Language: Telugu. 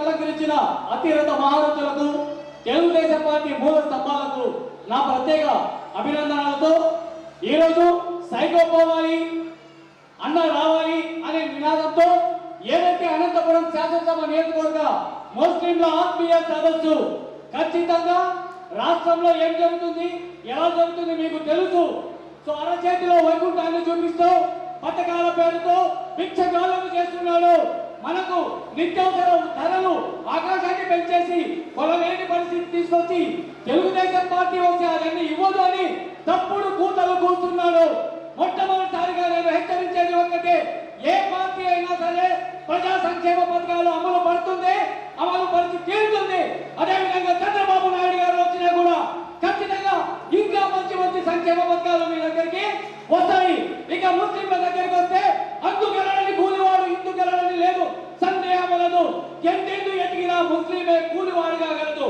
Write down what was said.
అలంకరించిన అతిరథ మహారథులకు తెలుగుదేశం పార్టీ మూల స్తంభాలకు నా ప్రత్యేక అభినందనలతో ఈరోజు సైకో పోవాలి అన్న రావాలి అనే నినాదంతో ఏదైతే అనంతపురం శాసనసభ నియోజకవర్గ ముస్లింల ఆత్మీయ సదస్సు ఖచ్చితంగా రాష్ట్రంలో ఏం జరుగుతుంది ఎలా జరుగుతుంది మీకు తెలుసు. సో అరచేతిలో వైకుంఠాన్ని చూపిస్తూ పథకాల పేరుతో భిక్షగాలను చేస్తున్నాడు. మనకు నిత్యావసర ధరలు ఆకాశాన్ని పెంచేసి కొలలేని పరిస్థితి తీసుకొచ్చి తెలుగుదేశం పార్టీ వచ్చి అవన్నీ ఇవ్వదు అని తప్పుడు కూతలు కూస్తున్నాడు. మొట్టమొదటిసారిగా నేను హెచ్చరించేది ఒక్కటే, ఏ పార్టీ అయినా సరే ప్రజా సంక్షేమ పథకాలు అమలు పడుతుంది, అమలు పరిచి తీరుతుంది. అదేవిధంగా చంద్రబాబు నాయుడు గారు వచ్చినా కూడా ఖచ్చితంగా ఇంకా మంచి మంచి సంక్షేమ పథకాలు మీ దగ్గరికి వస్తాయి. ఇక ముస్లింల దగ్గరికి వస్తే అందుకెళ్ళని కూలివాడు ఇందుకెళ్ళని లేదు, సందేహం వలదు. ఎంతెందు ఎదిగినా ముస్లిమే కూలివాడిగా గలదు.